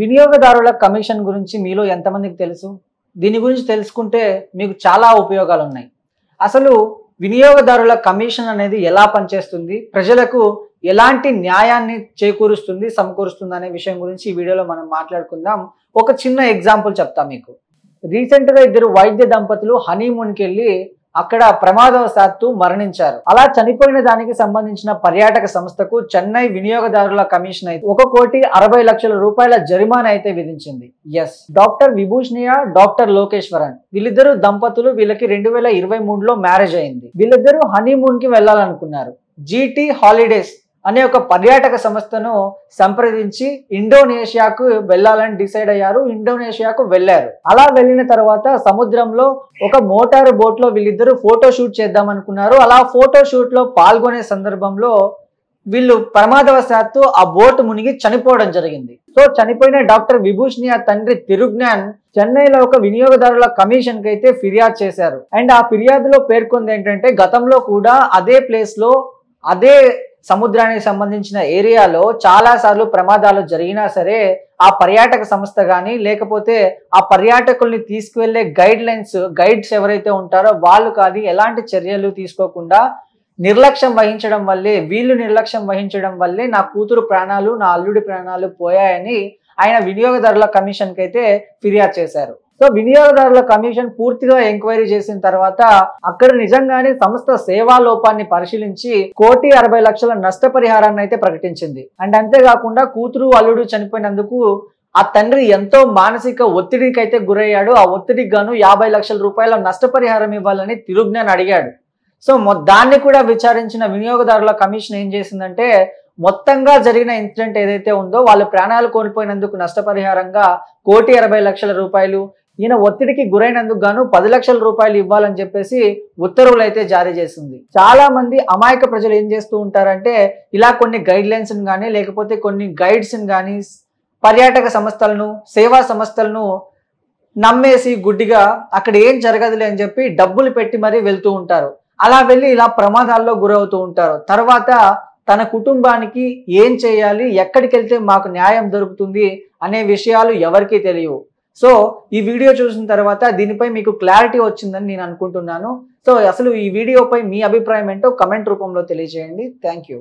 వినియోగదారుల కమిషన్ గురించి మీలో ఎంతమందికి తెలుసు? దీని గురించి తెలుసుకుంటే మీకు చాలా ఉపయోగాలు ఉన్నాయి. అసలు వినియోగదారుల కమిషన్ అనేది ఎలా పనిచేస్తుంది? ప్రజలకు ఎలాంటి న్యాయాన్ని చేకూరుస్తుంది, సమకూరుస్తుంది అనే విషయం గురించి ఈ వీడియోలో మనం మాట్లాడుకుందాం. ఒక చిన్న ఎగ్జాంపుల్ చెప్తా మీకు. రీసెంట్‌గా ఇద్దరు వైద్య దంపతులు హనీమూన్‌కి వెళ్ళి అక్కడ ప్రమాదవశాత్తు మరణించారు. అలా చనిపోయిన దానికి సంబంధించిన పర్యాటక సంస్థకు చెన్నై వినియోగదారుల కమిషన్ అయితే 1,60,00,000 రూపాయల జరిమానా అయితే విధించింది. ఎస్, డాక్టర్ విభూషణియ, డాక్టర్ లోకేశ్వరన్ వీళ్ళిద్దరు దంపతులు. వీళ్ళకి 2023లో మ్యారేజ్ అయింది. వీళ్ళిద్దరూ హనీమూన్ కి వెళ్ళాలనుకున్నారు. జీటీ హాలిడేస్ అనే ఒక పర్యాటక సంస్థను సంప్రదించి ఇండోనేషియాకు వెళ్ళాలని డిసైడ్ అయ్యారు. ఇండోనేషియాకు వెళ్ళారు. అలా వెళ్ళిన తర్వాత సముద్రంలో ఒక మోటారు బోట్ లో వీళ్ళిద్దరూ ఫోటో షూట్ చేద్దాం అనుకున్నారు. అలా ఫోటో షూట్ లో పాల్గొనే సందర్భంలో వీళ్ళు ప్రమాదవశాత్తు ఆ బోట్ మునిగి చనిపోవడం జరిగింది. సో చనిపోయిన డాక్టర్ విభూషణి ఆ తండ్రి తిరుజ్ఞాన్ చెన్నైలో ఒక వినియోగదారుల కమిషన్ కి అయితే ఫిర్యాదు చేశారు. అండ్ ఆ ఫిర్యాదులో పేర్కొంది ఏంటంటే, గతంలో కూడా అదే ప్లేస్ లో అదే సముద్రానికి సంబంధించిన ఏరియాలో చాలా సార్లు ప్రమాదాలు జరిగినా సరే ఆ పర్యాటక సంస్థ కానీ లేకపోతే ఆ పర్యాటకుల్ని తీసుకువెళ్లే గైడ్స్ ఎవరైతే ఉంటారో వాళ్ళు కానీ ఎలాంటి చర్యలు తీసుకోకుండా నిర్లక్ష్యం వహించడం వల్లే నా కూతురు ప్రాణాలు, నా అల్లుడి ప్రాణాలు పోయాయని ఆయన వినియోగదారుల కమిషన్ కి అయితే ఫిర్యాదు చేశారు. సో వినియోగదారుల కమిషన్ పూర్తిగా ఎంక్వైరీ చేసిన తర్వాత అక్కడ నిజంగానే సంస్థ సేవా లోపాన్ని పరిశీలించి 1,60,00,000 నష్టపరిహారాన్ని అయితే ప్రకటించింది. అండ్ అంతేకాకుండా కూతురు అల్లుడు చనిపోయినందుకు ఆ తండ్రి ఎంతో మానసిక ఒత్తిడికి అయితే గురయ్యాడు. ఆ ఒత్తిడికి గాను 50,00,000 రూపాయల నష్టపరిహారం ఇవ్వాలని తిరుజ్ఞాన్ అడిగాడు. సో దాన్ని కూడా విచారించిన వినియోగదారుల కమిషన్ ఏం చేసిందంటే, మొత్తంగా జరిగిన ఇన్సిడెంట్ ఏదైతే ఉందో వాళ్ళు ప్రాణాలు కోల్పోయినందుకు నష్టపరిహారంగా 1,60,00,000 రూపాయలు, ఈయన ఒత్తిడికి గురైనందుకు గాను 10 లక్షల రూపాయలు ఇవ్వాలని చెప్పేసి ఉత్తర్వులు అయితే జారీ చేసింది. చాలా మంది అమాయక ప్రజలు ఏం చేస్తూ ఉంటారంటే, ఇలా కొన్ని గైడ్ లైన్స్ కానీ లేకపోతే కొన్ని గైడ్స్ కానీ పర్యాటక సంస్థలను, సేవా సంస్థలను నమ్మేసి గుడ్డిగా అక్కడ ఏం జరగదులే అని చెప్పి డబ్బులు పెట్టి మరీ వెళ్తూ ఉంటారు. అలా వెళ్ళి ఇలా ప్రమాదాల్లో గురవుతూ ఉంటారు. తర్వాత తన కుటుంబానికి ఏం చేయాలి, ఎక్కడికి వెళ్తే మాకు న్యాయం దొరుకుతుంది అనే విషయాలు ఎవరికీ తెలియవు. సో ఈ వీడియో చూసిన తర్వాత దీనిపై మీకు క్లారిటీ వచ్చిందని నేను అనుకుంటున్నాను. సో అసలు ఈ వీడియోపై మీ అభిప్రాయం ఏంటో కమెంట్ రూపంలో తెలియజేయండి. Thank you.